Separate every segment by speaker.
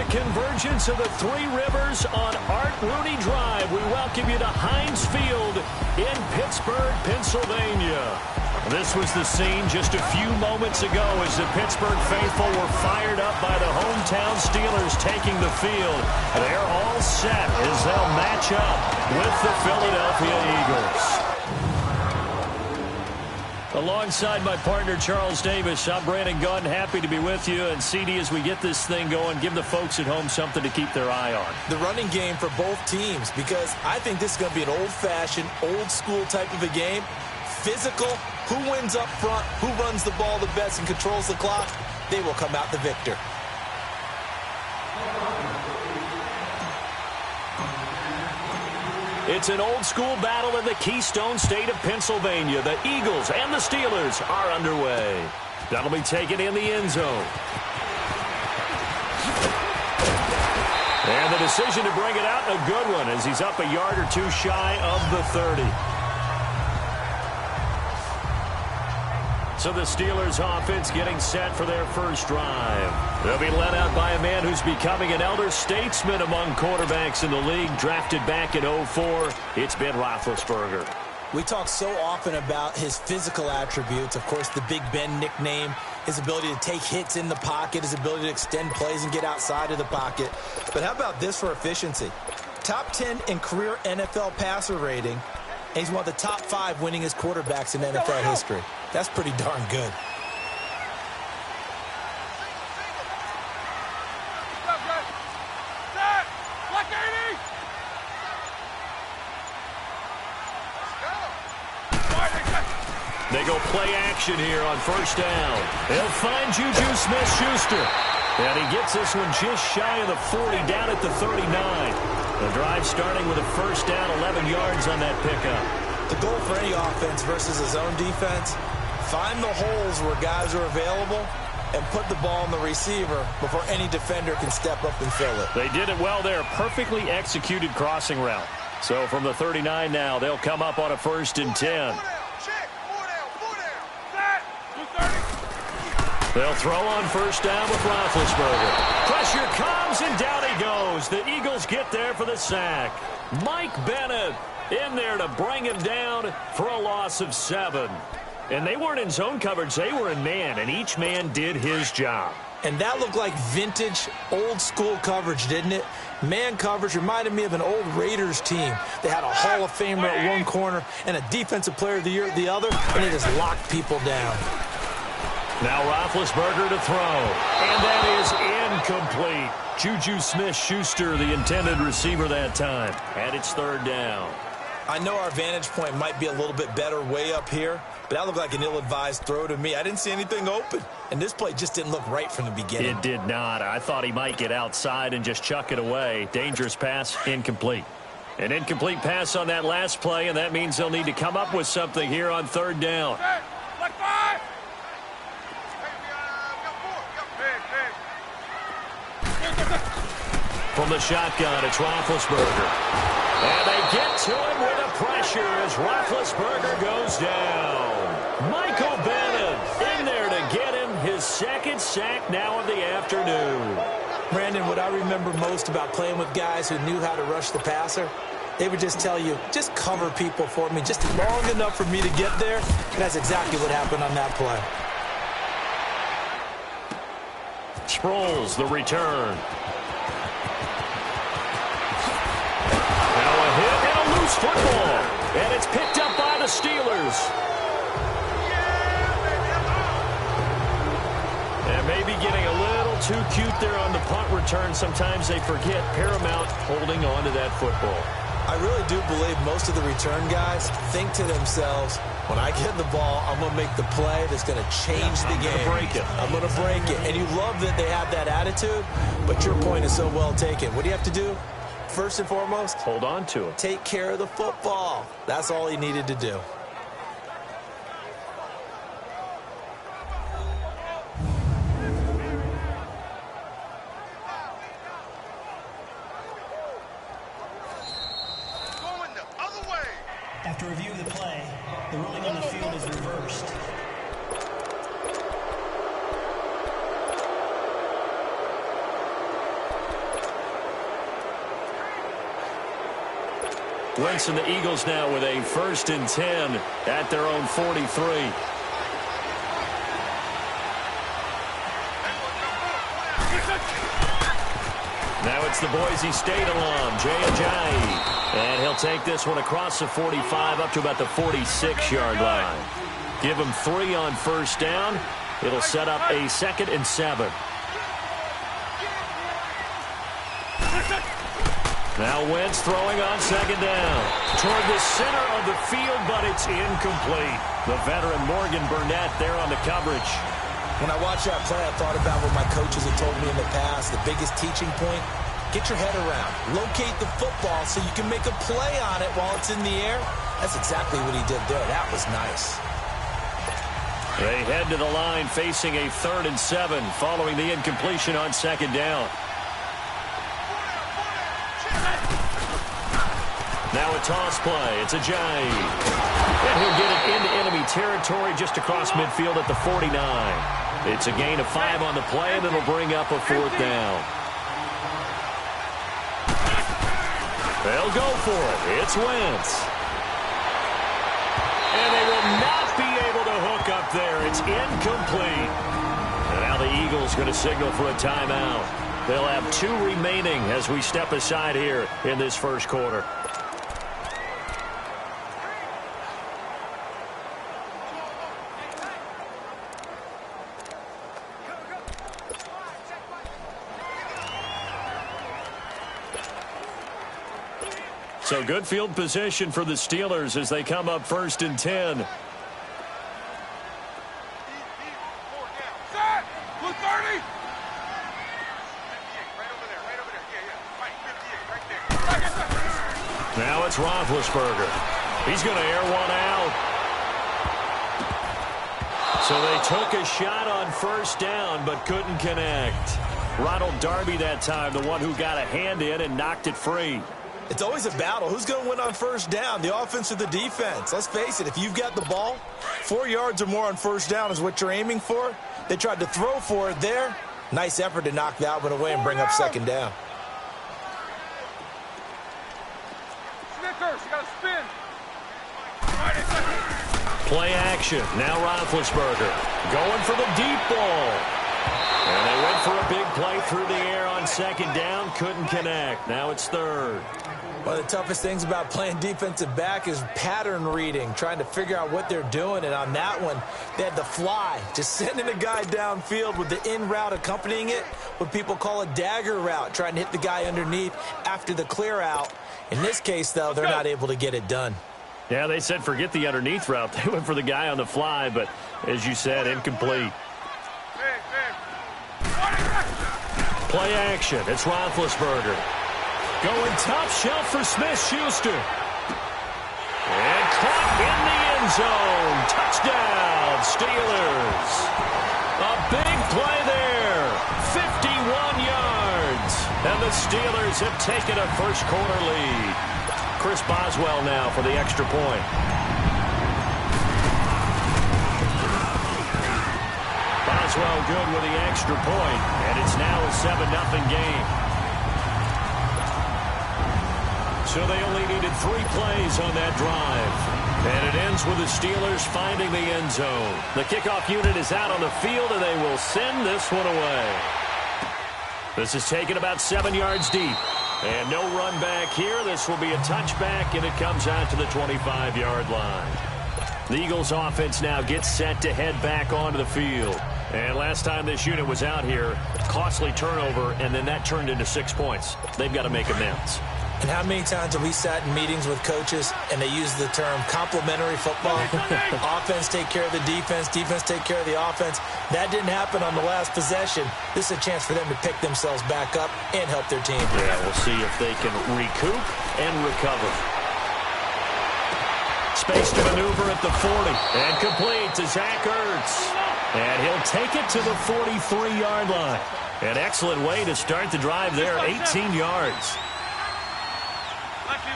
Speaker 1: convergence of the Three Rivers on Art Rooney Drive. We welcome you to Heinz Field in Pittsburgh, Pennsylvania. This was the scene just a few moments ago as the Pittsburgh faithful were fired up by the hometown Steelers taking the field. They're all set as they'll match up with the Philadelphia Eagles. Alongside my partner, Charles Davis, I'm Brandon Gunn. Happy to be with you. And CD, as we get this thing going, give the folks at home something to keep their eye on.
Speaker 2: The running game for both teams, because I think this is going to be an old-fashioned, old-school type of a game. Physical, who wins up front, who runs the ball the best and controls the clock, they will come out the victor.
Speaker 1: It's an old-school battle in the Keystone State of Pennsylvania. The Eagles and the Steelers are underway. That'll be taken in the end zone. And the decision to bring it out, a good one, as he's up a yard or two shy of the 30. So the Steelers offense getting set for their first drive. They'll be led out by a man who's becoming an elder statesman among quarterbacks in the league, drafted back in 2004. It's Ben Roethlisberger.
Speaker 2: We talk so often about his physical attributes. Of course, the Big Ben nickname, his ability to take hits in the pocket, his ability to extend plays and get outside of the pocket. But how about this for efficiency? Top 10 in career NFL passer rating. And he's one of the top 5 winningest quarterbacks in NFL history. That's pretty darn good.
Speaker 1: They go play action here on first down. They'll find Juju Smith-Schuster. And he gets this one just shy of the 40, down at the 39. The drive starting with a first down, 11 yards on that pickup.
Speaker 2: The goal for any offense versus a zone defense, find the holes where guys are available and put the ball on the receiver before any defender can step up and fill it.
Speaker 1: They did it well there. Perfectly executed crossing route. So from the 39 now, they'll come up on a 1st and 10. They'll throw on first down with Roethlisberger. Pressure comes, and down he goes. The Eagles get there for the sack. Mike Bennett in there to bring him down for a loss of 7. And they weren't in zone coverage. They were in man, and each man did his job.
Speaker 2: And that looked like vintage, old-school coverage, didn't it? Man coverage reminded me of an old Raiders team. They had a Hall of Famer at one corner and a Defensive Player of the Year at the other, and they just locked people down.
Speaker 1: Now Roethlisberger to throw, and that is incomplete. Juju Smith-Schuster, the intended receiver that time, and it's 3rd down.
Speaker 2: I know our vantage point might be a little bit better way up here, but that looked like an ill-advised throw to me. I didn't see anything open, and this play just didn't look right from the beginning.
Speaker 1: It did not. I thought he might get outside and just chuck it away. Dangerous pass, incomplete. An incomplete pass on that last play, and that means they'll need to come up with something here on 3rd down. From the shotgun, it's Roethlisberger. And they get to him with the pressure as Roethlisberger goes down. Michael Bennett in there to get him his 2nd sack now of the afternoon.
Speaker 2: Brandon, what I remember most about playing with guys who knew how to rush the passer, they would just tell you, just cover people for me, just long enough for me to get there. And that's exactly what happened on that play.
Speaker 1: Sproles, the return. Football, and it's picked up by the Steelers. And maybe getting a little too cute there on the punt return. Sometimes they forget paramount holding on to that football.
Speaker 2: I really do believe most of the return guys think to themselves, when I get the ball, I'm going to make the play that's going to change the game. I'm going to break it. And you love that they have that attitude, but your point is so well taken. What do you have to do? First and foremost,
Speaker 1: hold on to it.
Speaker 2: Take care of the football. That's all he needed to do.
Speaker 3: Going the other way.
Speaker 4: After review of the play, the ruling on the field is reversed.
Speaker 1: Wentz and the Eagles now with a 1st and 10 at their own 43. Now it's the Boise State alum, Jay Ajayi. And he'll take this one across the 45 up to about the 46-yard line. Give him 3 on 1st down. It'll set up a 2nd and 7. Now Wentz throwing on 2nd down. Toward the center of the field, but it's incomplete. The veteran Morgan Burnett there on the coverage.
Speaker 2: When I watched that play, I thought about what my coaches have told me in the past. The biggest teaching point, get your head around. Locate the football so you can make a play on it while it's in the air. That's exactly what he did there. That was nice.
Speaker 1: They head to the line facing a 3rd and 7 following the incompletion on 2nd down. Now a toss play. It's Ajayi. And he'll get it into enemy territory just across midfield at the 49. It's a gain of 5 on the play, and it'll bring up a 4th down. They'll go for it. It's Wentz. And they will not be able to hook up there. It's incomplete. And now the Eagles going to signal for a timeout. They'll have 2 remaining as we step aside here in this 1st quarter. So good field position for the Steelers as they come up 1st and 10. Now it's Roethlisberger. He's going to air one out. So they took a shot on 1st down but couldn't connect. Ronald Darby that time, the one who got a hand in and knocked it free.
Speaker 2: It's always a battle. Who's going to win on 1st down, the offense or the defense? Let's face it, if you've got the ball, 4 yards or more on 1st down is what you're aiming for. They tried to throw for it there. Nice effort to knock that one away and bring up 2nd down.
Speaker 3: Snickers, you got to spin.
Speaker 1: Play action. Now Roethlisberger going for the deep ball. And they went for a big play through the air on 2nd down. Couldn't connect. Now it's 3rd.
Speaker 2: One of the toughest things about playing defensive back is pattern reading, trying to figure out what they're doing. And on that one, they had the fly, just sending a guy downfield with the in route accompanying it, what people call a dagger route, trying to hit the guy underneath after the clear out. In this case, though, they're not able to get it done.
Speaker 1: Yeah, they said forget the underneath route. They went for the guy on the fly, but as you said, incomplete. Play action. It's Roethlisberger. Going top shelf for Smith-Schuster. And caught in the end zone. Touchdown, Steelers. A big play there. 51 yards. And the Steelers have taken a 1st quarter lead. Chris Boswell now for the extra point. Boswell good with the extra point, and it's now a 7-0 game. So they only needed 3 plays on that drive. And it ends with the Steelers finding the end zone. The kickoff unit is out on the field, and they will send this one away. This is taken about 7 yards deep. And no run back here. This will be a touchback, and it comes out to the 25-yard line. The Eagles offense now gets set to head back onto the field. And last time this unit was out here, costly turnover, and then that turned into 6 points. They've got to make amends.
Speaker 2: And how many times have we sat in meetings with coaches and they use the term complementary football? Offense take care of the defense, defense take care of the offense. That didn't happen on the last possession. This is a chance for them to pick themselves back up and help their team.
Speaker 1: Yeah, we'll see if they can recoup and recover. Space to maneuver at the 40. And complete to Zach Ertz. And he'll take it to the 43-yard line. An excellent way to start the drive there, 18 yards.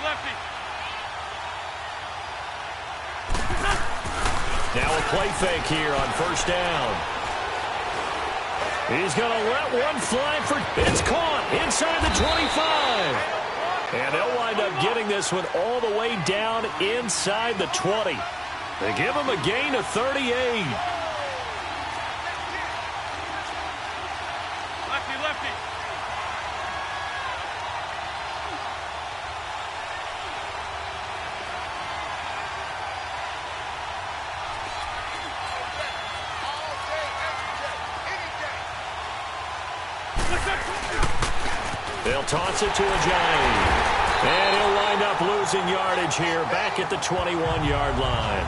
Speaker 3: Lefty.
Speaker 1: Now a play fake here on 1st down. He's going to let one fly for... It's caught inside the 25. And they'll wind up getting this one all the way down inside the 20. They give him a gain of 38.
Speaker 3: Lefty, lefty.
Speaker 1: They'll toss it to Ajayi. And he'll wind up losing yardage here back at the 21-yard line.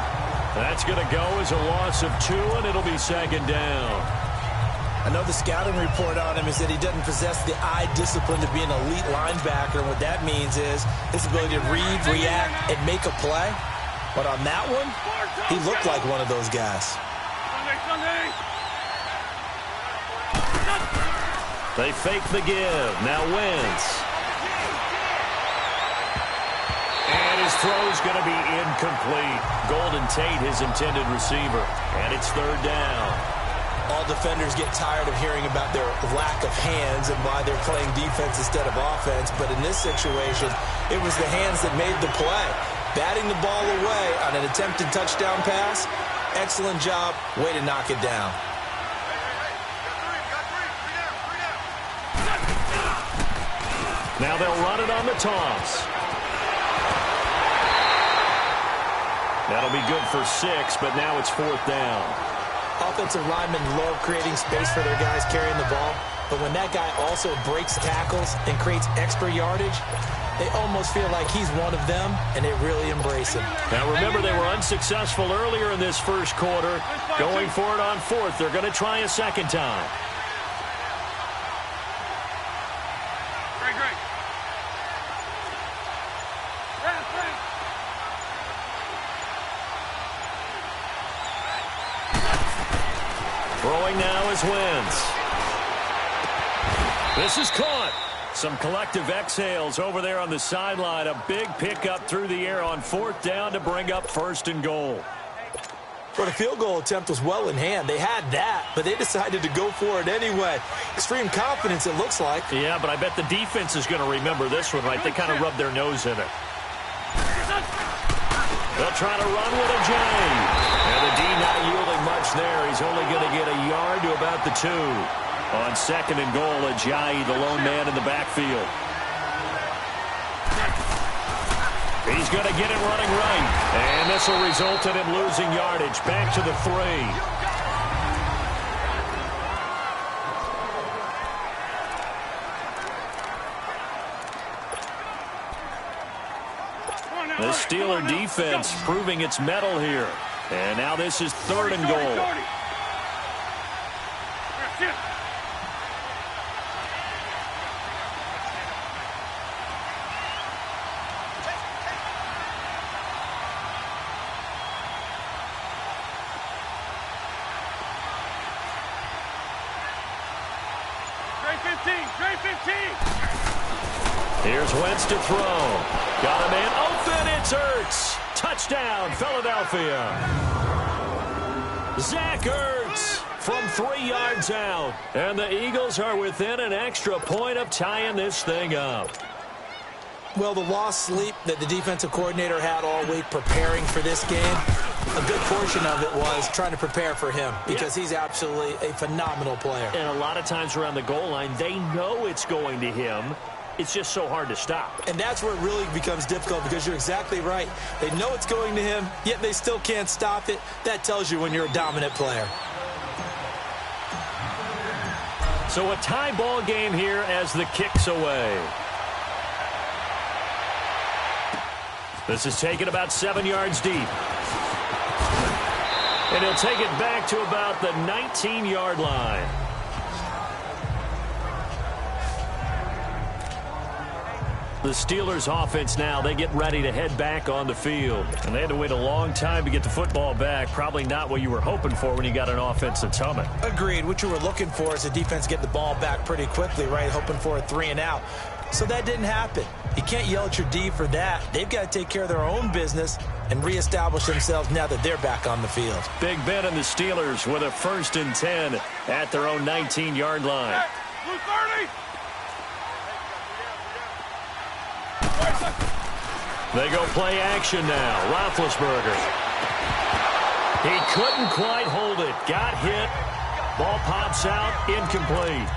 Speaker 1: That's going to go as a loss of 2, and it'll be second down.
Speaker 2: I know the scouting report on him is that he doesn't possess the eye discipline to be an elite linebacker. And what that means is his ability to read, react, and make a play. But on that one, he looked like one of those guys.
Speaker 1: They fake the give. Now Wentz. And his throw's going to be incomplete. Golden Tate, his intended receiver. And it's third down.
Speaker 2: All defenders get tired of hearing about their lack of hands and why they're playing defense instead of offense. But in this situation, it was the hands that made the play. Batting the ball away on an attempted touchdown pass. Excellent job. Way to knock it down.
Speaker 1: Now they'll run it on the toss. That'll be good for 6, but now it's fourth down.
Speaker 2: Offensive linemen love creating space for their guys carrying the ball, but when that guy also breaks tackles and creates extra yardage, they almost feel like he's one of them, and they really embrace him.
Speaker 1: Now remember, they were unsuccessful earlier in this first quarter. Going for it on fourth. They're going to try a second time. Throwing now is Wentz. This is caught. Some collective exhales over there on the sideline. A big pickup through the air on fourth down to bring up first and goal.
Speaker 2: But the field goal attempt was well in hand. They had that, but they decided to go for it anyway. Extreme confidence, it looks like.
Speaker 1: Yeah, but I bet the defense is going to remember this one, right? They kind of rubbed their nose in it. They'll try to run with Ajayi. And the D not yielding much there. He's only going to get a yard to about the 2. On second and goal, Ajayi, the lone man in the backfield. He's going to get it running right. And this will result in him losing yardage. Back to the 3. The Steeler defense proving its mettle here. And now this is third and goal. Here's Wentz to throw. Got him in. Open. It's Ertz. Touchdown, Philadelphia. Zach Ertz from 3 yards out. And the Eagles are within an extra point of tying this thing up.
Speaker 2: Well, the lost sleep that the defensive coordinator had all week preparing for this game, a good portion of it was trying to prepare for him because he's absolutely a phenomenal player.
Speaker 1: And a lot of times around the goal line, they know it's going to him. It's just so hard to stop.
Speaker 2: And that's where it really becomes difficult because you're exactly right. They know it's going to him, yet they still can't stop it. That tells you when you're a dominant player.
Speaker 1: So a tie ball game here as the kick's away. This is taken about 7 yards deep. And he'll take it back to about the 19-yard line. The Steelers offense now, they get ready to head back on the field. And they had to wait a long time to get the football back. Probably not what you were hoping for when you got an offense that's humming.
Speaker 2: Agreed. What you were looking for is the defense get the ball back pretty quickly, right? Hoping for a 3 and out. So that didn't happen. You can't yell at your D for that. They've got to take care of their own business and reestablish themselves now that they're back on the field.
Speaker 1: Big Ben and the Steelers with a 1st and 10 at their own 19-yard line. They go play action now. Roethlisberger. He couldn't quite hold it. Got hit. Ball pops out. Incomplete.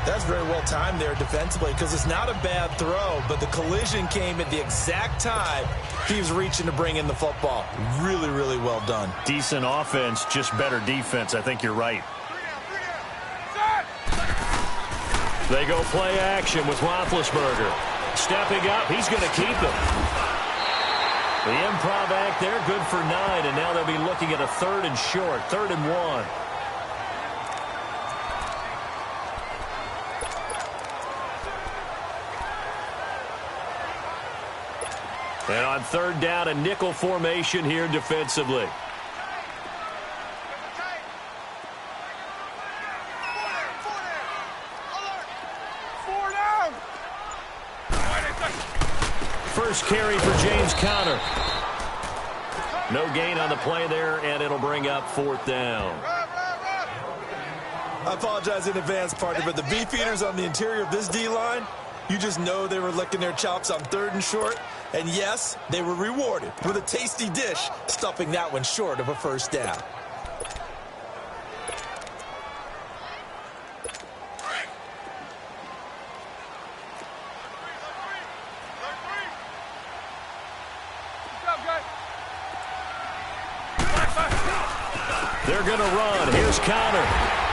Speaker 2: That's very well timed there defensively because it's not a bad throw, but the collision came at the exact time he was reaching to bring in the football. Really, really well done.
Speaker 1: Decent offense, just better defense. I think you're right. They go play action with Roethlisberger. Stepping up, he's going to keep it. The improv act there, good for 9, and now they'll be looking at a 3rd and short, 3rd and 1. And on 3rd down, a nickel formation here defensively. First carry for James Conner. No gain on the play there, and it'll bring up 4th down.
Speaker 2: I apologize in advance, partner, but the beefeaters on the interior of this D-line, you just know they were licking their chops on 3rd and short. And yes, they were rewarded with a tasty dish, stuffing that one short of a 1st down.
Speaker 1: They're going to run. Here's Conner.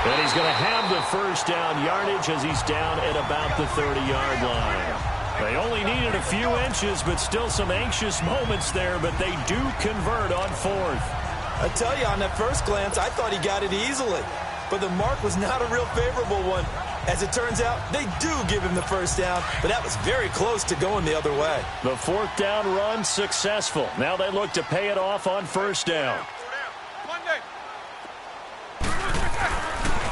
Speaker 1: And he's going to have the 1st down yardage as he's down at about the 30-yard line. They only needed a few inches, but still some anxious moments there, but they do convert on 4th.
Speaker 2: I tell you, on that first glance, I thought he got it easily. But the mark was not a real favorable one. As it turns out, they do give him the 1st down, but that was very close to going the other way.
Speaker 1: The 4th down run successful. Now they look to pay it off on 1st down.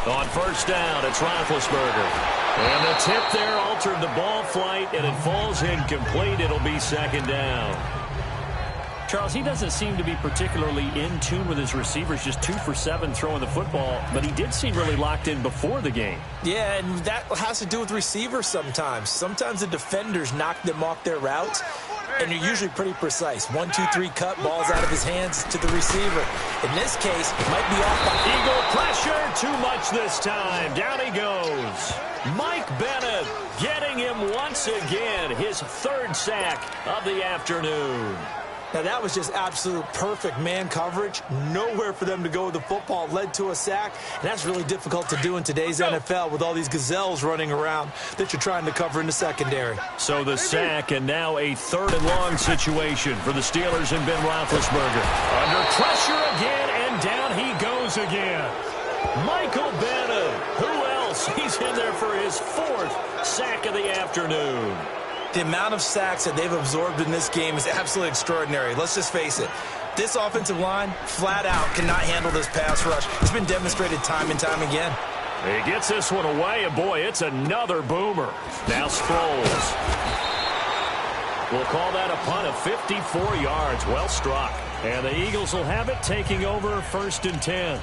Speaker 1: On 1st down, it's Roethlisberger. And the tip there altered the ball flight, and it falls incomplete. It'll be 2nd down.
Speaker 5: Charles, he doesn't seem to be particularly in tune with his receivers, just 2 for 7 throwing the football, but he did seem really locked in before the game.
Speaker 2: Yeah, and that has to do with receivers sometimes. Sometimes the defenders knock them off their routes, and they're usually pretty precise. 1, 2, 3 cut, balls out of his hands to the receiver. In this case, might be off by
Speaker 1: Eagle pressure, too much this time. Down he goes. Mike Bennett getting him once again, his 3rd sack of the afternoon.
Speaker 2: Now, that was just absolute perfect man coverage. Nowhere for them to go with the football. Led to a sack, and that's really difficult to do in today's NFL with all these gazelles running around that you're trying to cover in the secondary.
Speaker 1: So the sack, and now a 3rd and long situation for the Steelers and Ben Roethlisberger. Under pressure again, and down he goes again. Michael Bennett, who else? He's in there for his 4th sack of the afternoon.
Speaker 2: The amount of sacks that they've absorbed in this game is absolutely extraordinary. Let's just face it. This offensive line, flat out, cannot handle this pass rush. It's been demonstrated time and time again.
Speaker 1: He gets this one away, and boy, it's another boomer. Now Sproles. We'll call that a punt of 54 yards. Well struck. And the Eagles will have it, taking over 1st and 10.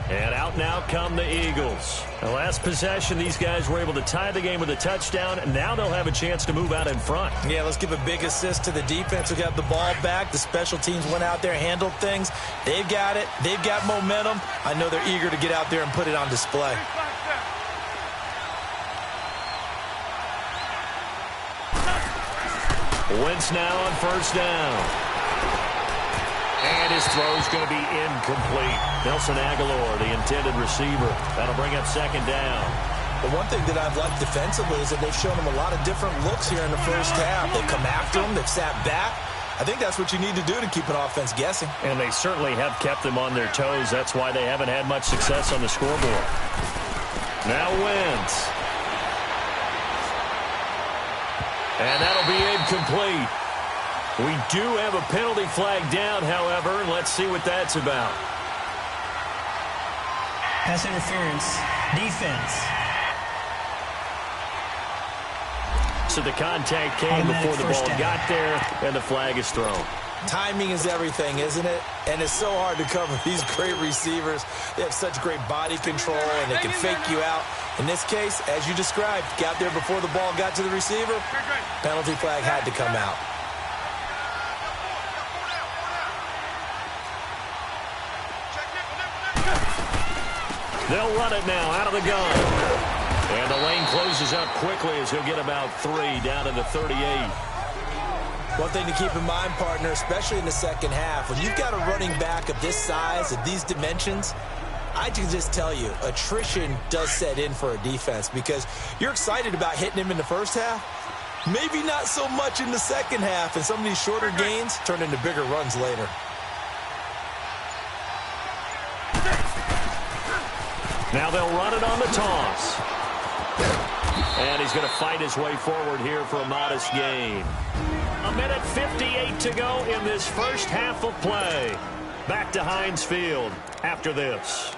Speaker 1: And out now come the Eagles. The last possession, these guys were able to tie the game with a touchdown, and now they'll have a chance to move out in front.
Speaker 2: Yeah, let's give a big assist to the defense who got the ball back. The special teams went out there, handled things. They've got it. They've got momentum. I know they're eager to get out there and put it on display.
Speaker 1: Wentz now on 1st down. And his throw's going to be incomplete. Nelson Aguilar, the intended receiver. That'll bring up 2nd down.
Speaker 2: The one thing that I've liked defensively is that they've shown him a lot of different looks here in the 1st half. They've come after him. They've sat back. I think that's what you need to do to keep an offense guessing.
Speaker 1: And they certainly have kept them on their toes. That's why they haven't had much success on the scoreboard. Now Wentz. And that'll be incomplete. We do have a penalty flag down, however, and let's see what that's about.
Speaker 4: Pass interference. Defense.
Speaker 1: So the contact came before the ball got there, and the flag is thrown.
Speaker 2: Timing is everything, isn't it? And it's so hard to cover these great receivers. They have such great body control, and they can fake you out. In this case, as you described, got there before the ball got to the receiver. Penalty flag had to come out.
Speaker 1: They'll run it now out of the gun. And the lane closes up quickly as he'll get about 3 down to the 38.
Speaker 2: One thing to keep in mind, partner, especially in the second half, when you've got a running back of this size, of these dimensions, I can just tell you, attrition does set in for a defense because you're excited about hitting him in the first half. Maybe not so much in the second half, and some of these shorter gains turn into bigger runs later.
Speaker 1: Now they'll run it on the toss. And he's going to fight his way forward here for a modest gain. 1:58 to go in this first half of play. Back to Heinz Field after this.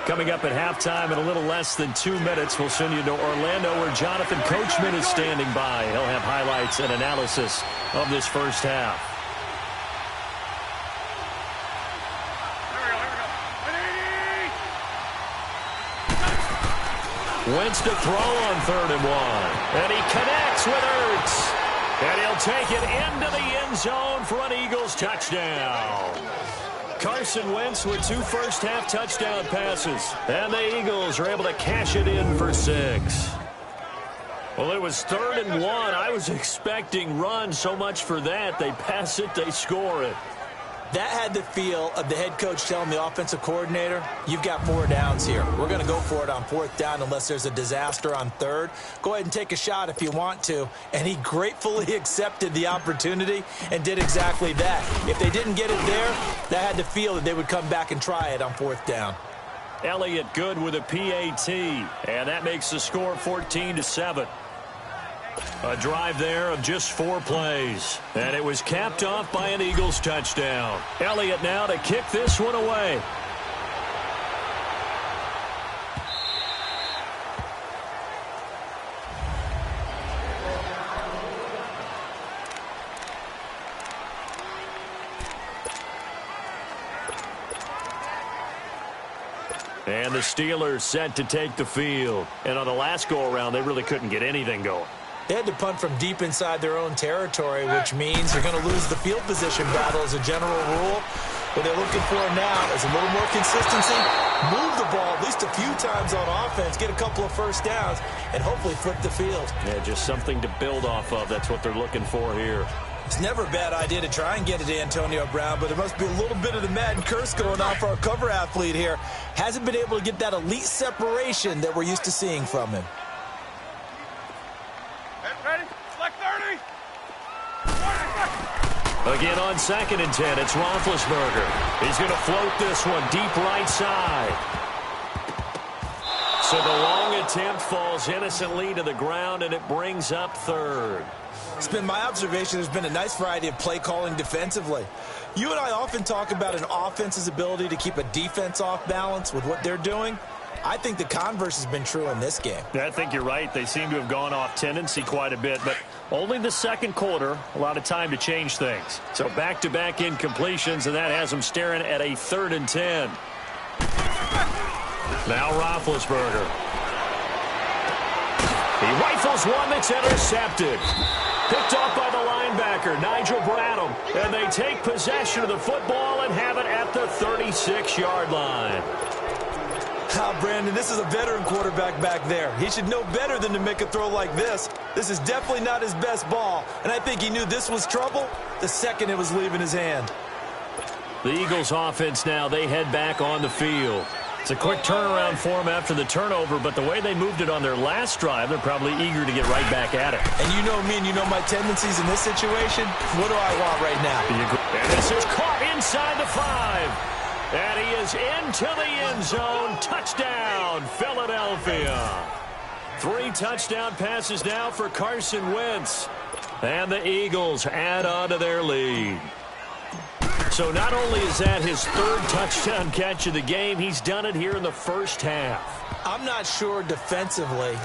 Speaker 1: Coming up at halftime in a little less than 2 minutes, we'll send you to Orlando where Jonathan Coachman is standing by. He'll have highlights and analysis of this first half. Wentz to throw on 3rd and 1. And he connects with Ertz. And he'll take it into the end zone for an Eagles touchdown. Carson Wentz with 2 first-half touchdown passes. And the Eagles are able to cash it in for 6. Well, it was 3rd and 1. I was expecting run, so much for that. They pass it, they score it.
Speaker 2: That had the feel of the head coach telling the offensive coordinator, you've got 4 downs here. We're going to go for it on 4th down unless there's a disaster on 3rd. Go ahead and take a shot if you want to. And he gratefully accepted the opportunity and did exactly that. If they didn't get it there, that had the feel that they would come back and try it on 4th down.
Speaker 1: Elliott good with a PAT. And that makes the score 14-7. A drive there of just 4 plays. And it was capped off by an Eagles touchdown. Elliott now to kick this one away. And the Steelers set to take the field. And on the last go-around, they really couldn't get anything going.
Speaker 2: They had to punt from deep inside their own territory, which means you're going to lose the field position battle as a general rule. What they're looking for now is a little more consistency, move the ball at least a few times on offense, get a couple of first downs, and hopefully flip the field.
Speaker 1: Yeah, just something to build off of. That's what they're looking for here.
Speaker 2: It's never a bad idea to try and get it to Antonio Brown, but there must be a little bit of the Madden curse going on for our cover athlete here. Hasn't been able to get that elite separation that we're used to seeing from him.
Speaker 3: Ready? Select 30.
Speaker 1: Again on 2nd and 10, it's Roethlisberger. He's going to float this one deep right side. So the long attempt falls innocently to the ground, and it brings up 3rd.
Speaker 2: It's been my observation there's been a nice variety of play calling defensively. You and I often talk about an offense's ability to keep a defense off balance with what they're doing. I think the converse has been true in this game.
Speaker 5: I think you're right. They seem to have gone off tendency quite a bit, but only the second quarter, a lot of time to change things. So back-to-back incompletions, and that has them staring at a 3rd and 10. Now Roethlisberger. He rifles one that's intercepted. Picked off by the linebacker, Nigel Bradham. And they take possession of the football and have it at the 36-yard line.
Speaker 2: Brandon, this is a veteran quarterback back there. He should know better than to make a throw like this. This is definitely not his best ball, and I think he knew this was trouble the second it was leaving his hand.
Speaker 1: The Eagles offense now, they head back on the field. It's a quick turnaround for them after the turnover, but the way they moved it on their last drive, they're probably eager to get right back at it.
Speaker 2: And you know me and you know my tendencies in this situation. What do I want right now?
Speaker 1: And this is caught inside the 5. And he is into the end zone. Touchdown, Philadelphia. 3 touchdown passes now for Carson Wentz. And the Eagles add on to their lead. So not only is that his 3rd touchdown catch of the game, he's done it here in the first half.
Speaker 2: I'm not sure defensively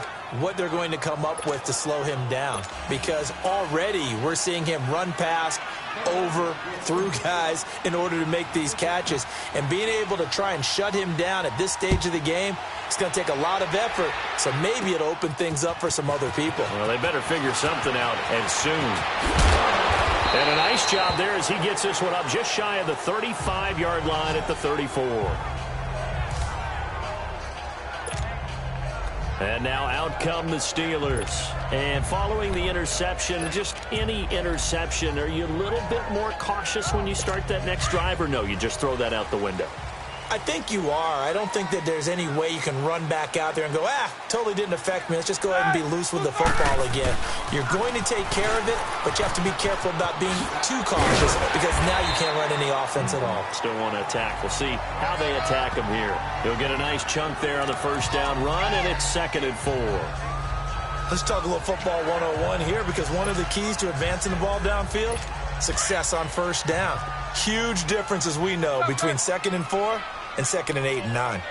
Speaker 2: what they're going to come up with to slow him down, because already we're seeing him run past, over, through guys in order to make these catches. And being able to try and shut him down at this stage of the game, it's going to take a lot of effort. So maybe it'll open things up for some other people.
Speaker 1: Well, they better figure something out, and soon. And a nice job there as he gets this one up just shy of the 35-yard line at the 34. And now out come the Steelers. And following the interception, just any interception, are you a little bit more cautious when you start that next drive, or no, you just throw that out the window?
Speaker 2: I think you are. I don't think that there's any way you can run back out there and go, totally didn't affect me. Let's just go ahead and be loose with the football again. You're going to take care of it, but you have to be careful about being too cautious because now you can't run any offense at all.
Speaker 1: Still want to attack. We'll see how they attack him here. He'll get a nice chunk there on the first down run, and it's 2nd and 4.
Speaker 2: Let's talk a little football 101 here because one of the keys to advancing the ball downfield, success on first down. Huge difference, as we know, between 2nd and 4 and 2nd and 8 and 9.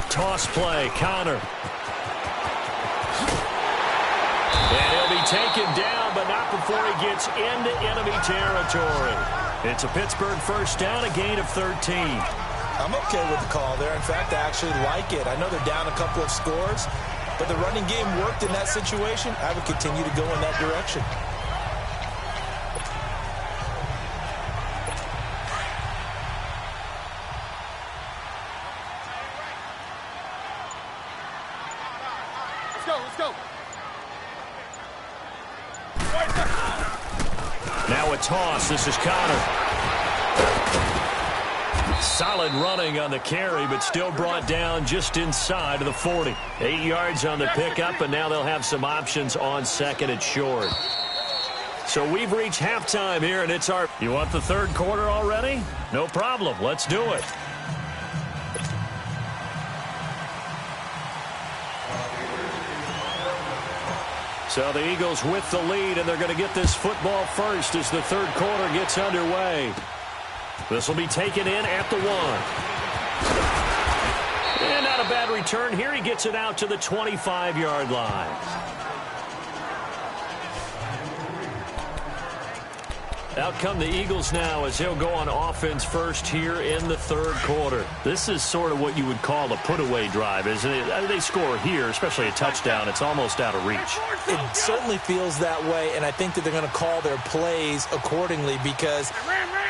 Speaker 1: Toss play, Connor. And he'll be taken down, but not before he gets into enemy territory. It's a Pittsburgh first down, a gain of 13.
Speaker 2: I'm okay with the call there. In fact, I actually like it. I know they're down a couple of scores, but the running game worked in that situation. I would continue to go in that direction.
Speaker 3: Let's go.
Speaker 1: Now a toss. This is Connor. Solid running on the carry, but still brought down just inside of the 40. 8 yards on the pickup, and now they'll have some options on 2nd and short. So we've reached halftime here, and it's our... You want the third quarter already? No problem. Let's do it. So the Eagles with the lead, and they're going to get this football first as the third quarter gets underway. This will be taken in at the 1. And not a bad return here. He gets it out to the 25-yard line. Out come the Eagles now as he'll go on offense first here in the third quarter. This is sort of what you would call a put-away drive, isn't it? They score here, especially a touchdown. It's almost out of reach.
Speaker 2: It certainly feels that way, and I think that they're going to call their plays accordingly because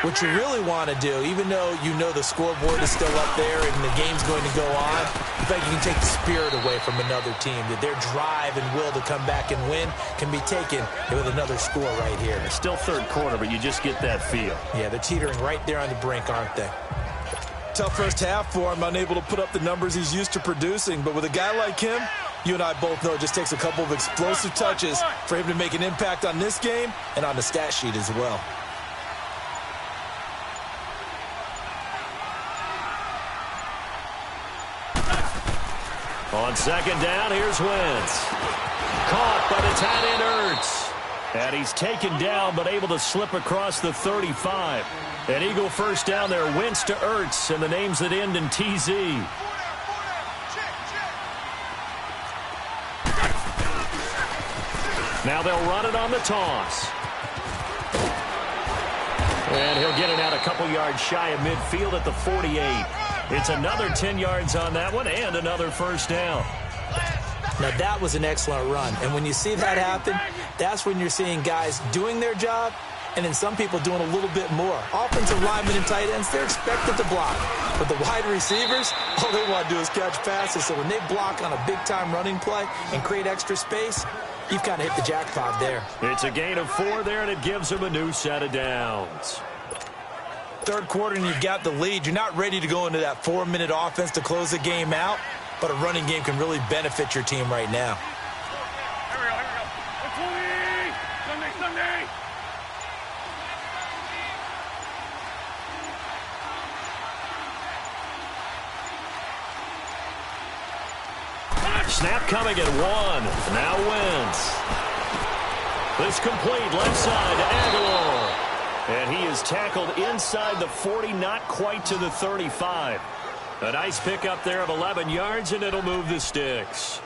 Speaker 2: what you really want to do, even though you know the scoreboard is still up there and the game's going to go on, in fact, you can take the spirit away from another team, that their drive and will to come back and win can be taken with another score right here.
Speaker 1: It's still third quarter, but you just get that feel.
Speaker 2: Yeah, they're teetering right there on the brink, aren't they? Tough first half for him, unable to put up the numbers he's used to producing, but with a guy like him, you and I both know it just takes a couple of explosive touches for him to make an impact on this game and on the stat sheet as well.
Speaker 1: On 2nd down, here's Wentz. Caught by the tight end Ertz. And he's taken down, but able to slip across the 35. An Eagle first down there, Wentz to Ertz, and the names that end in TZ. Now they'll run it on the toss. And he'll get it out a couple yards shy of midfield at the 48. It's another 10 yards on that one and another first down.
Speaker 2: Now, that was an excellent run. And when you see that happen, that's when you're seeing guys doing their job and then some people doing a little bit more. Offensive linemen and tight ends, they're expected to block. But the wide receivers, all they want to do is catch passes. So when they block on a big-time running play and create extra space, you've kind of hit the jackpot there.
Speaker 1: It's a gain of 4 there, and it gives them a new set of downs.
Speaker 2: Third quarter, and you've got the lead. You're not ready to go into that 4-minute offense to close the game out, but a running game can really benefit your team right now.
Speaker 3: Here we go. Sunday.
Speaker 1: Snap coming at 1. Now Wentz. This complete left side to Aguilar. And he is tackled inside the 40, not quite to the 35. A nice pickup there of 11 yards, and it'll move the sticks.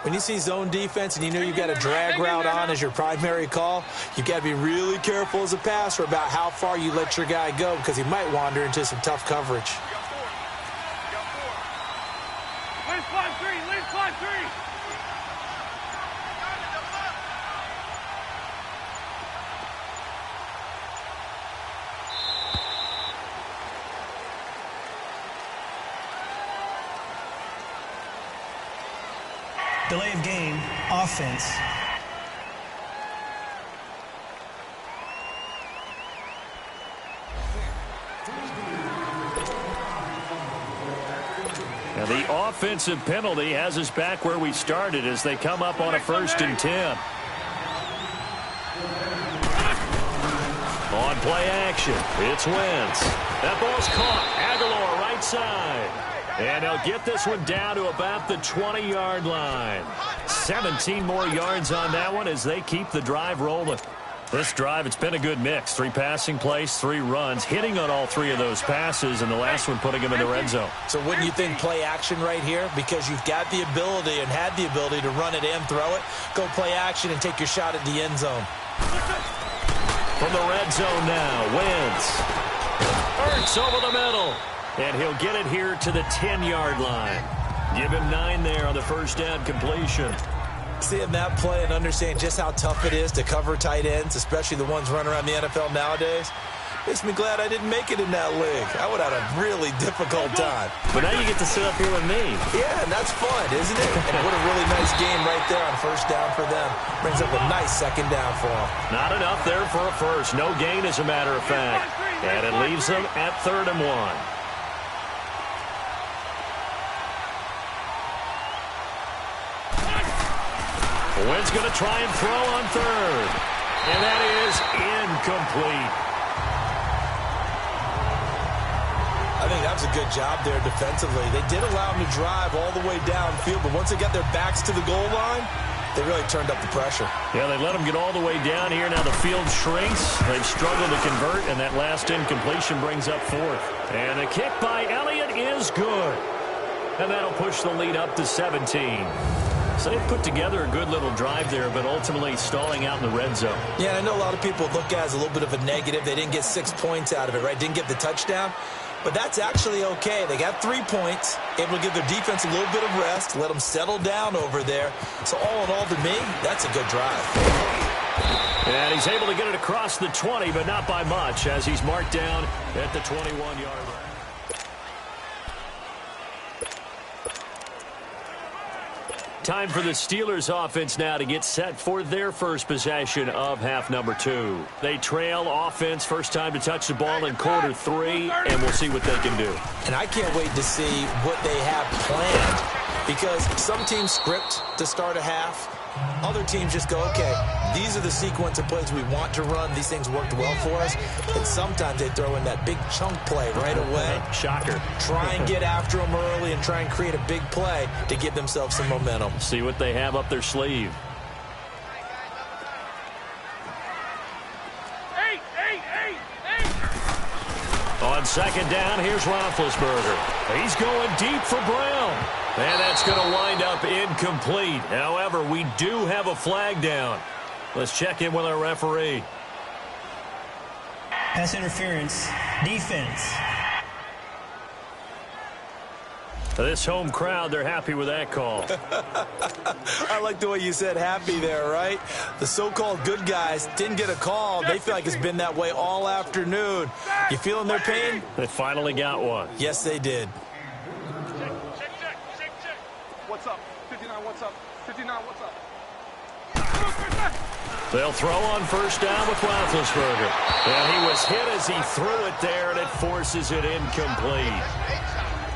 Speaker 2: When you see zone defense and you know you've got a drag route on as your primary call, you've got to be really careful as a passer about how far you let your guy go because he might wander into some tough coverage.
Speaker 3: Leave 5-3.
Speaker 4: Delay of game, offense.
Speaker 5: And the offensive penalty has us back where we started as they come up on a 1st and 10. On play action, it's Wentz. That ball's caught. Aguilar right side. And they'll get this one down to about the 20-yard line. 17 more yards on that one as they keep the drive rolling. This drive, it's been a good mix. 3 passing plays, 3 runs, hitting on all 3 of those passes, and the last one putting them in the red zone.
Speaker 2: So wouldn't you think play action right here? Because you've got the ability and had the ability to run it and throw it. Go play action and take your shot at the end zone.
Speaker 5: From the red zone now, Wentz. Ertz over the middle. And he'll get it here to the 10-yard line. Give him 9 there on the first down completion.
Speaker 2: Seeing that play and understanding just how tough it is to cover tight ends, especially the ones running around the NFL nowadays, makes me glad I didn't make it in that league. I would have had a really difficult time.
Speaker 5: But now you get to sit up here with me.
Speaker 2: Yeah, and that's fun, isn't it? And what a really nice game right there on first down for them. Brings up a nice second down for them.
Speaker 5: Not enough there for a first. No gain, as a matter of fact. And it leaves them at 3rd and 1. Wentz going to try and throw on 3rd. And that is incomplete.
Speaker 2: I think that was a good job there defensively. They did allow them to drive all the way downfield, but once they got their backs to the goal line, they really turned up the pressure.
Speaker 5: Yeah, they let them get all the way down here. Now the field shrinks. They've struggled to convert, and that last incompletion brings up 4th. And the kick by Elliott is good. And that'll push the lead up to 17. So they've put together a good little drive there, but ultimately stalling out in the red zone.
Speaker 2: Yeah, I know a lot of people look at it as a little bit of a negative. They didn't get 6 points out of it, right? Didn't get the touchdown. But that's actually okay. They got 3 points, able to give their defense a little bit of rest, let them settle down over there. So all in all, to me, that's a good drive.
Speaker 5: And he's able to get it across the 20, but not by much, as he's marked down at the 21-yard line. Time for the Steelers offense now to get set for their first possession of half number 2. They trail offense, first time to touch the ball in quarter 3, and we'll see what they can do.
Speaker 2: And I can't wait to see what they have planned, because some teams script to start a half. Other teams just go, okay, these are the sequence of plays we want to run. These things worked well for us. And sometimes they throw in that big chunk play right away.
Speaker 5: Shocker.
Speaker 2: Try and get after them early and try and create a big play to give themselves some momentum.
Speaker 5: See what they have up their sleeve. On second down, here's Roethlisberger. He's going deep for Brown. And that's going to wind up incomplete. However, we do have a flag down. Let's check in with our referee.
Speaker 4: Pass interference. Defense.
Speaker 5: This home crowd, they're happy with that call.
Speaker 2: I like the way you said happy there, right? The so-called good guys didn't get a call. They feel like it's been that way all afternoon. You feeling their pain?
Speaker 5: They finally got one.
Speaker 2: Yes, they did.
Speaker 3: Check. What's up? 59, what's up? 59, what's up?
Speaker 5: They'll throw on first down with Roethlisberger. And he was hit as he threw it there, and it forces it incomplete.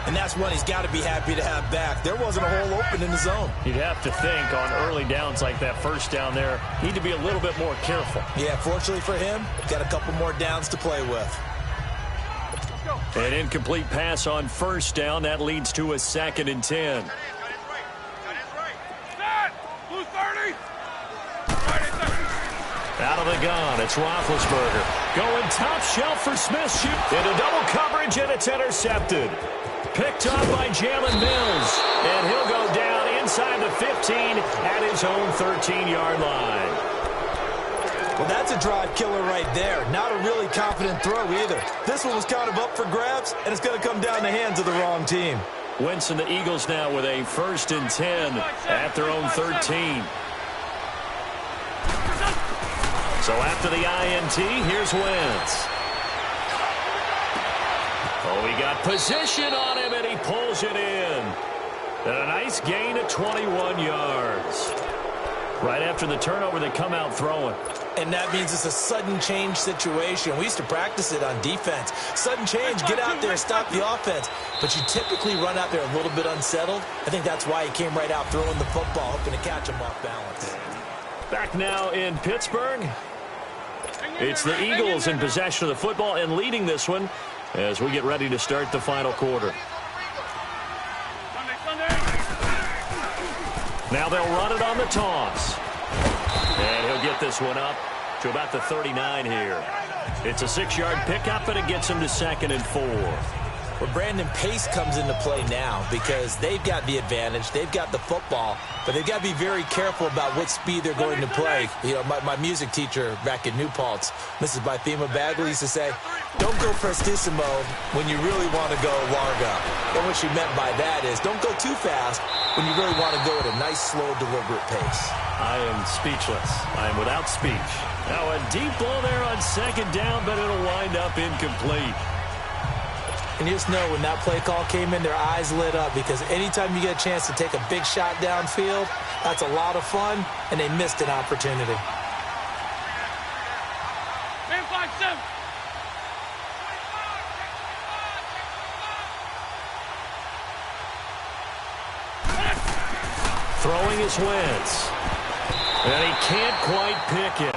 Speaker 2: And that's one he's got to be happy to have back. There wasn't a hole open in the zone.
Speaker 5: You'd have to think on early downs like that first down there, need to be a little bit more careful.
Speaker 2: Yeah, fortunately for him, got a couple more downs to play with.
Speaker 5: An incomplete pass on first down. That leads to a 2nd and 10. Out of the gun, it's Roethlisberger. Going top shelf for Smith. Shoot into double coverage, and it's intercepted. Picked up by Jalen Mills. And he'll go down inside the 15 at his own 13-yard line.
Speaker 2: Well, that's a drive killer right there. Not a really confident throw either. This one was kind of up for grabs, and it's going to come down the hands of the wrong team.
Speaker 5: Wentz and the Eagles now with a 1st and 10 at their own 13. So after the INT, here's Wentz. Oh, he got position on him, and he pulls it in.
Speaker 1: And a nice gain of 21 yards. Right after the turnover, they come out throwing.
Speaker 2: And that means it's a sudden change situation. We used to practice it on defense. Sudden change, get out there, stop the offense. But you typically run out there a little bit unsettled. I think that's why he came right out throwing the football, hoping to catch him off balance.
Speaker 1: Back now in Pittsburgh. It's the Eagles in possession of the football and leading this one as we get ready to start the final quarter. Now they'll run it on the toss. And he'll get this one up to about the 39 here. It's a 6-yard pickup, and it gets him to 2nd and 4.
Speaker 2: Well, Brandon, pace comes into play now because they've got the advantage. They've got the football, but they've got to be very careful about what speed they're going to play. You know, my music teacher back in New Paltz, Mrs. Bythema Bagley, used to say, don't go prestissimo when you really want to go largo. And what she meant by that is don't go too fast when you really want to go at a nice, slow, deliberate pace.
Speaker 1: I am speechless. I am without speech. Now a deep ball there on 2nd down, but it'll wind up incomplete.
Speaker 2: And you just know when that play call came in, their eyes lit up because anytime you get a chance to take a big shot downfield, that's a lot of fun, and they missed an opportunity.
Speaker 3: Man, 5-7.
Speaker 1: Throwing is Wentz. And he can't quite pick it.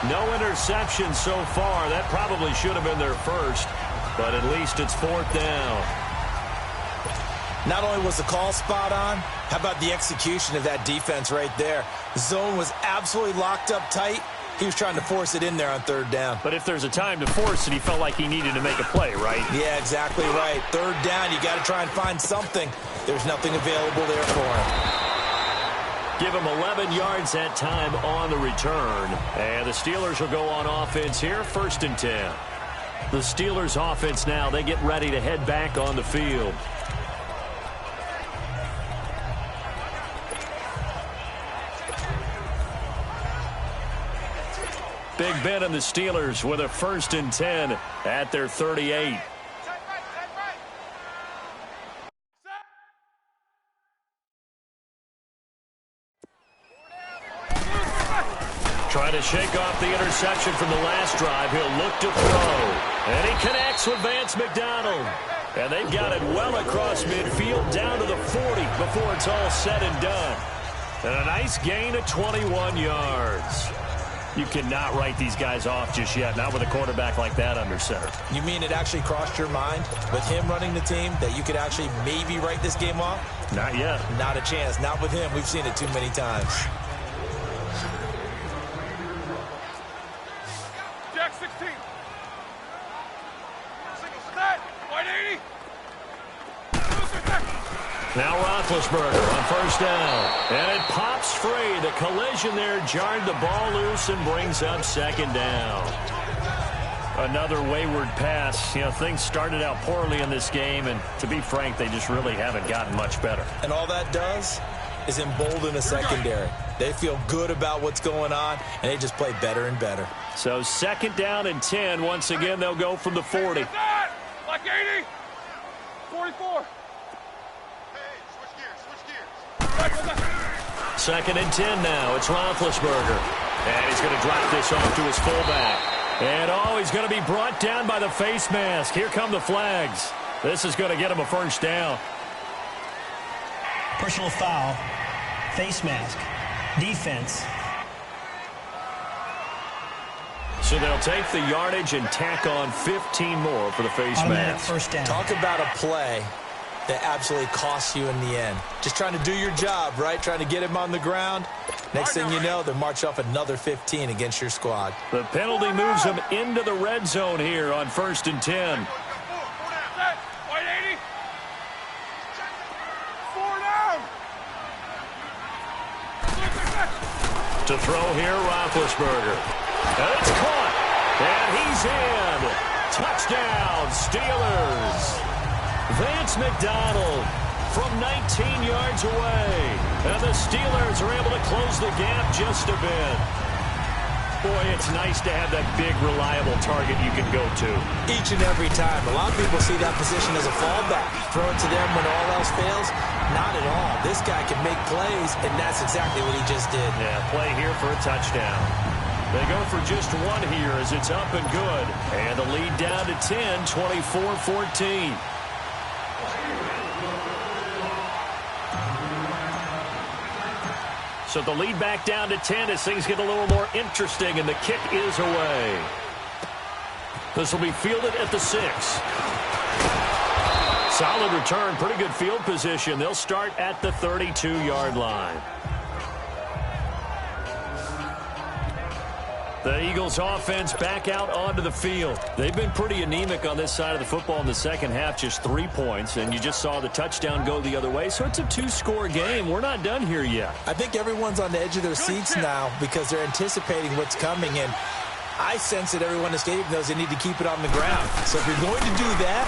Speaker 1: No interception so far. That probably should have been their first. But at least it's 4th down.
Speaker 2: Not only was the call spot on, how about the execution of that defense right there? The zone was absolutely locked up tight. He was trying to force it in there on 3rd down.
Speaker 1: But if there's a time to force it, he felt like he needed to make a play, right?
Speaker 2: Yeah, exactly right. 3rd down, you got to try and find something. There's nothing available there for him.
Speaker 1: Give him 11 yards that time on the return. And the Steelers will go on offense here, 1st and 10. The Steelers offense now, they get ready to head back on the field. Big Ben and the Steelers with a 1st and 10 at their 38. Trying to shake off the interception from the last drive. He'll look to throw. And he connects with Vance McDonald. And they've got it well across midfield down to the 40 before it's all said and done. And a nice gain of 21 yards. You cannot write these guys off just yet, not with a quarterback like that under center.
Speaker 2: You mean it actually crossed your mind with him running the team that you could actually maybe write this game off?
Speaker 1: Not yet.
Speaker 2: Not a chance. Not with him. We've seen it too many times.
Speaker 3: Jack 16. Set. White 80.
Speaker 1: Now Roethlisberger on 1st down. And it pops free. The collision there jarred the ball loose and brings up 2nd down. Another wayward pass. You know, things started out poorly in this game, and to be frank, they just really haven't gotten much better.
Speaker 2: And all that does is embolden the secondary. They feel good about what's going on, and they just play better and better.
Speaker 1: So 2nd down and 10. Once again, they'll go from the 40.
Speaker 3: Like 80. 44.
Speaker 1: 2nd and 10 now. It's Roethlisberger. And he's going to drop this off to his fullback. And, oh, he's going to be brought down by the face mask. Here come the flags. This is going to get him a 1st down.
Speaker 4: Personal foul, face mask, defense.
Speaker 1: So they'll take the yardage and tack on 15 more for the face
Speaker 4: Automatic
Speaker 1: mask.
Speaker 4: 1st down.
Speaker 2: Talk about a play that absolutely costs you in the end. Just trying to do your job, right? Trying to get him on the ground. Next thing you know, they're march off another 15 against your squad.
Speaker 1: The penalty moves them into the red zone here on 1st and 10.
Speaker 3: White 80. 4 down.
Speaker 1: To throw here, Roethlisberger. And it's caught. And he's in. Touchdown, Steelers. Vance McDonald from 19 yards away. And the Steelers are able to close the gap just a bit. Boy, it's nice to have that big, reliable target you can go to.
Speaker 2: Each and every time. A lot of people see that position as a fallback. Throw it to them when all else fails. Not at all. This guy can make plays, and that's exactly what he just did.
Speaker 1: Yeah, play here for a touchdown. They go for just one here as it's up and good. And the lead down to 10, 24-14. So the lead back down to 10 as things get a little more interesting, and the kick is away. This will be fielded at the 6. Solid return, pretty good field position. They'll start at the 32-yard line. The Eagles offense back out onto the field. They've been pretty anemic on this side of the football in the second half, just 3 points, and you just saw the touchdown go the other way. So it's a 2-score game. We're not done here yet.
Speaker 2: I think everyone's on the edge of their seats now because they're anticipating what's coming, and I sense that everyone in the stadium knows they need to keep it on the ground. So if you're going to do that,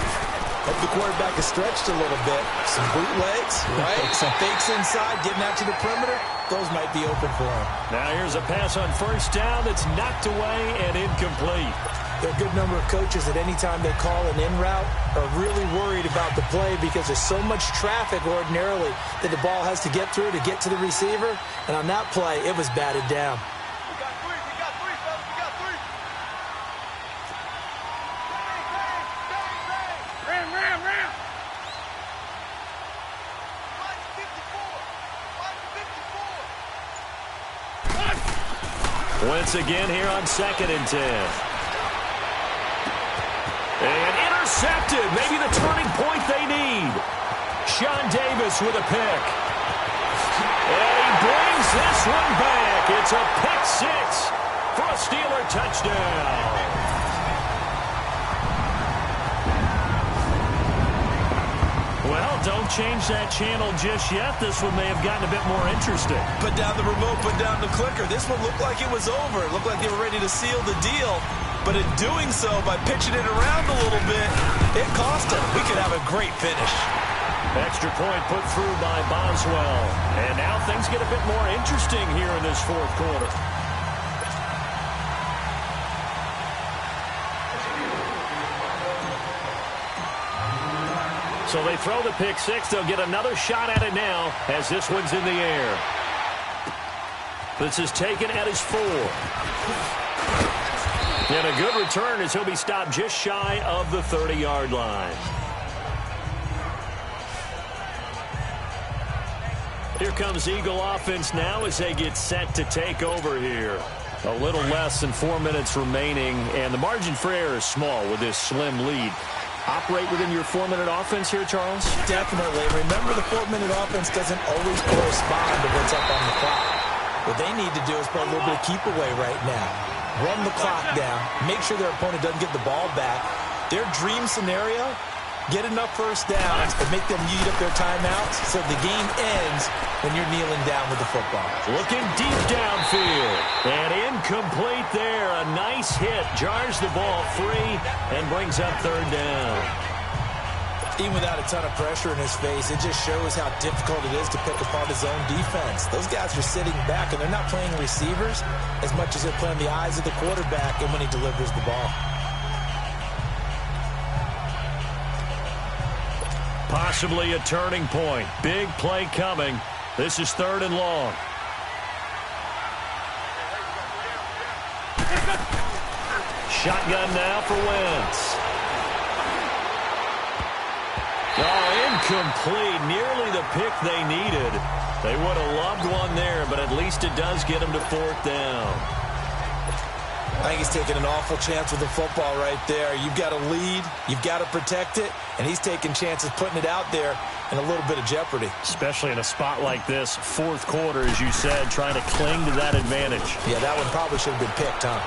Speaker 2: hope the quarterback is stretched a little bit. Some bootlegs, right? Some fakes inside, getting out to the perimeter. Those might be open for him.
Speaker 1: Now here's a pass on first down that's knocked away and incomplete.
Speaker 2: There are a good number of coaches that any time they call an in route are really worried about the play because there's so much traffic ordinarily that the ball has to get through to get to the receiver. And on that play, it was batted down.
Speaker 3: We got three, fellas. We got three. Ram. Line 54.
Speaker 1: Once again here on 2nd and 10. And intercepted. Maybe the turning point they need. Sean Davis with a pick. And he brings this one back. It's a pick 6 for a Steeler touchdown. Well, don't change that channel just yet. This one may have gotten a bit more interesting.
Speaker 2: Put down the remote, put down the clicker. This one looked like it was over. It looked like they were ready to seal the deal. But in doing so, by pitching it around a little bit, it cost them. We could have a great finish.
Speaker 1: Extra point put through by Boswell. And now things get a bit more interesting here in this fourth quarter. So they throw the pick 6. They'll get another shot at it now as this one's in the air. This is taken at his 4. And a good return as he'll be stopped just shy of the 30-yard line. Here comes Eagle offense now as they get set to take over here. A little less than 4 minutes remaining, and the margin for error is small with this slim lead. Operate within your 4-minute offense here, Charles?
Speaker 2: Definitely. Remember, the 4-minute offense doesn't always correspond to what's up on the clock. What they need to do is play a little bit of keep away right now. Run the clock down. Make sure their opponent doesn't get the ball back. Their dream scenario, get enough first downs and make them eat up their timeouts so the game ends when you're kneeling down with the football.
Speaker 1: Looking deep downfield. And incomplete there. A nice hit. Jars the ball free and brings up 3rd down.
Speaker 2: Even without a ton of pressure in his face, it just shows how difficult it is to pick apart his own defense. Those guys are sitting back, and they're not playing receivers as much as they're playing the eyes of the quarterback and when he delivers the ball.
Speaker 1: Possibly a turning point. Big play coming. This is 3rd and long. Shotgun now for Wentz. Oh, incomplete. Nearly the pick they needed. They would have loved one there, but at least it does get them to 4th down.
Speaker 2: I think he's taking an awful chance with the football right there. You've got to lead. You've got to protect it. And he's taking chances putting it out there in a little bit of jeopardy.
Speaker 1: Especially in a spot like this, 4th quarter, as you said, trying to cling to that advantage.
Speaker 2: Yeah, that one probably should have been picked, huh?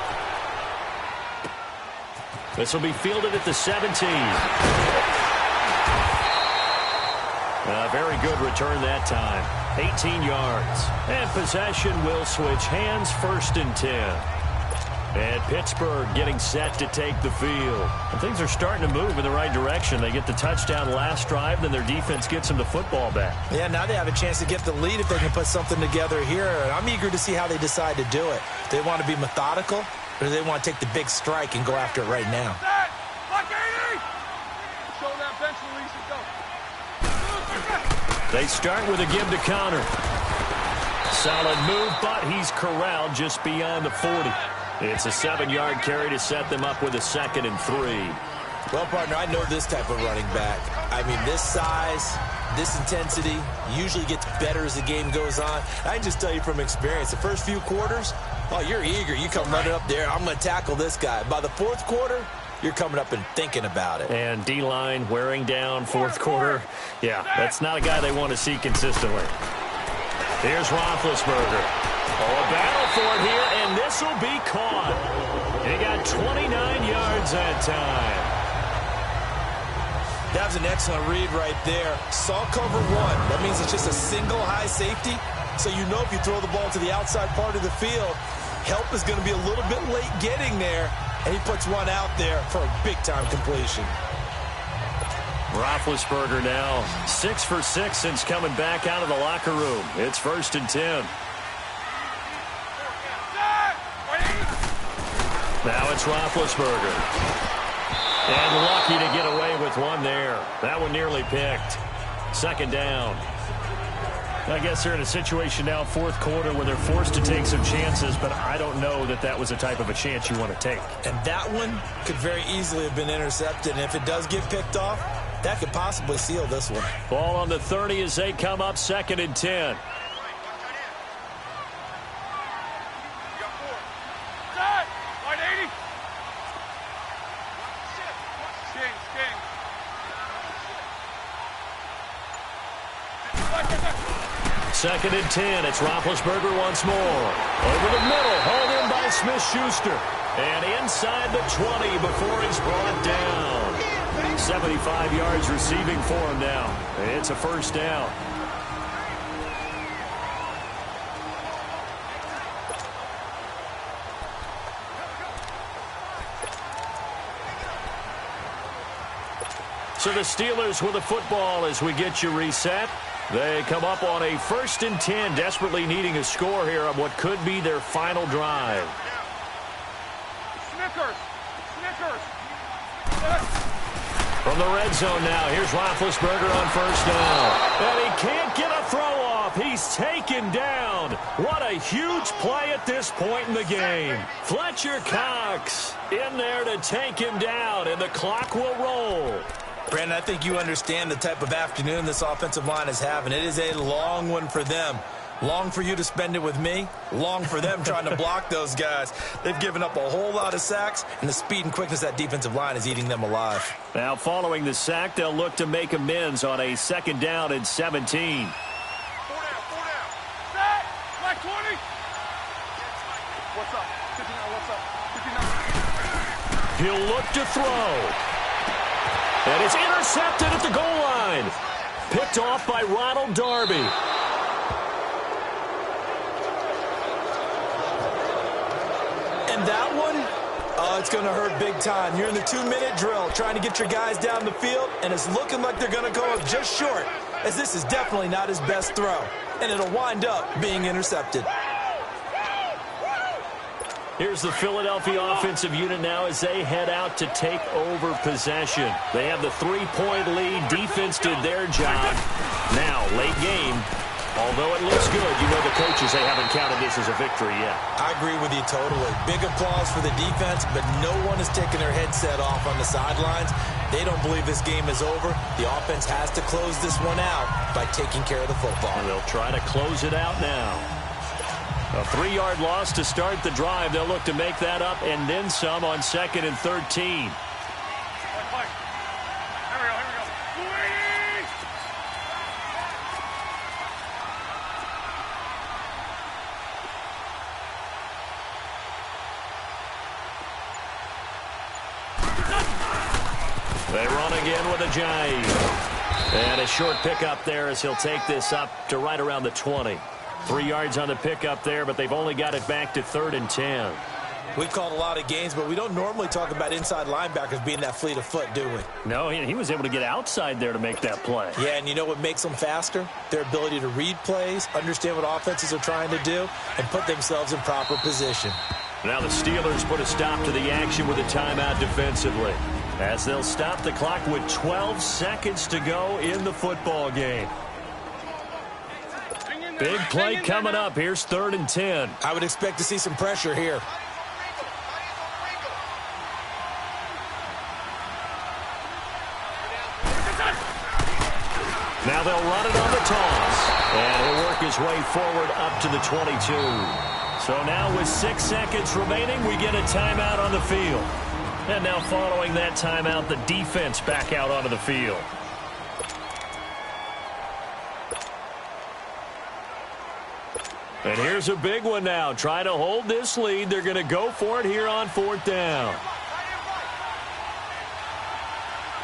Speaker 1: This will be fielded at the 17. A very good return that time. 18 yards. And possession will switch hands, 1st and 10. And Pittsburgh getting set to take the field. And things are starting to move in the right direction. They get the touchdown last drive, then their defense gets them the football back.
Speaker 2: Yeah, now they have a chance to get the lead if they can put something together here. I'm eager to see how they decide to do it. Do they want to be methodical, or do they want to take the big strike and go after it right now?
Speaker 3: Show that bench release and go.
Speaker 1: They start with a give to Connor. Solid move, but he's corraled just beyond the 40. It's a 7-yard carry to set them up with a 2nd and 3.
Speaker 2: Well, partner, I know this type of running back. I mean, this size, this intensity usually gets better as the game goes on. I can just tell you from experience, the first few quarters, oh, you're eager. You come running up there, I'm going to tackle this guy. By the 4th quarter, you're coming up and thinking about it.
Speaker 1: And D-line wearing down 4th quarter. Yeah, that's not a guy they want to see consistently. Here's Roethlisberger. Oh, a battle for it here, and this will be caught. He got 29 yards that time.
Speaker 2: That was an excellent read right there. Saw cover 1. That means it's just a single high safety. So you know if you throw the ball to the outside part of the field, help is going to be a little bit late getting there. And he puts one out there for a big-time completion.
Speaker 1: Roethlisberger now 6 for 6 since coming back out of the locker room. It's 1st and 10. Now it's Roethlisberger. And lucky to get away with one there. That one nearly picked. 2nd down. I guess they're in a situation now, 4th quarter, where they're forced to take some chances, but I don't know that that was the type of a chance you want to take.
Speaker 2: And that one could very easily have been intercepted. And if it does get picked off, that could possibly seal this one.
Speaker 1: Ball on the 30 as they come up, 2nd and 10. Second and 10. It's Roethlisberger once more. Over the middle. Hauled in by Smith-Schuster. And inside the 20 before he's brought down. 75 yards receiving for him now. It's a 1st down. So the Steelers with the football as we get you reset. They come up on a 1st and 10, desperately needing a score here on what could be their final drive.
Speaker 3: Snickers!
Speaker 1: From the red zone now, here's Roethlisberger on 1st down. And he can't get a throw off. He's taken down. What a huge play at this point in the game. Fletcher Cox in there to take him down, and the clock will roll.
Speaker 2: Brandon, I think you understand the type of afternoon this offensive line is having. It is a long one for them. Long for you to spend it with me. Long for them trying to block those guys. They've given up a whole lot of sacks, and the speed and quickness of that defensive line is eating them alive.
Speaker 1: Now, following the sack, they'll look to make amends on a 2nd down and 17.
Speaker 3: 4 down. Set! Like 20! What's up? 59, what's up? 59.
Speaker 1: He'll look to throw. And it's intercepted at the goal line. Picked off by Ronald Darby.
Speaker 2: And that one, it's going to hurt big time. You're in the 2-minute drill trying to get your guys down the field, and it's looking like they're going to go up just short, as this is definitely not his best throw. And it'll wind up being intercepted.
Speaker 1: Here's the Philadelphia offensive unit now as they head out to take over possession. They have the 3-point lead. Defense did their job. Now, late game, although it looks good, you know the coaches, they haven't counted this as a victory yet.
Speaker 2: I agree with you totally. Big applause for the defense, but no one is taking their headset off on the sidelines. They don't believe this game is over. The offense has to close this one out by taking care of the football.
Speaker 1: And they'll try to close it out now. A 3-yard loss to start the drive. They'll look to make that up and then some on 2nd and 13. They run again with a jive. And a short pickup there as he'll take this up to right around the 20. 3 yards on the pickup there, but they've only got it back to 3rd and 10.
Speaker 2: We've called a lot of games, but we don't normally talk about inside linebackers being that fleet of foot, do we?
Speaker 1: No, he was able to get outside there to make that play.
Speaker 2: Yeah, and you know what makes them faster? Their ability to read plays, understand what offenses are trying to do, and put themselves in proper position.
Speaker 1: Now the Steelers put a stop to the action with a timeout defensively, as they'll stop the clock with 12 seconds to go in the football game. Big play coming up. Here's 3rd and 10.
Speaker 2: I would expect to see some pressure here.
Speaker 1: Now they'll run it on the toss. And he'll work his way forward up to the 22. So now with 6 seconds remaining, we get a timeout on the field. And now following that timeout, the defense back out onto the field. And here's a big one now. Trying to hold this lead. They're going to go for it here on 4th down.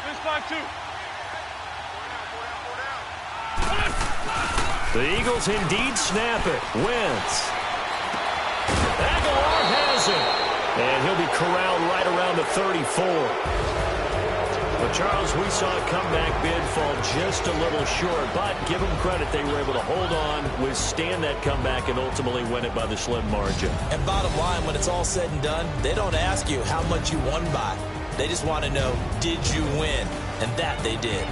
Speaker 3: This 5-2.
Speaker 1: The Eagles indeed snap it. Wentz. Aguilar has it. And he'll be corralled right around the 34. But, Charles, we saw a comeback bid fall just a little short. But give them credit, they were able to hold on, withstand that comeback, and ultimately win it by the slim margin.
Speaker 2: And bottom line, when it's all said and done, they don't ask you how much you won by. They just want to know, did you win? And that they did.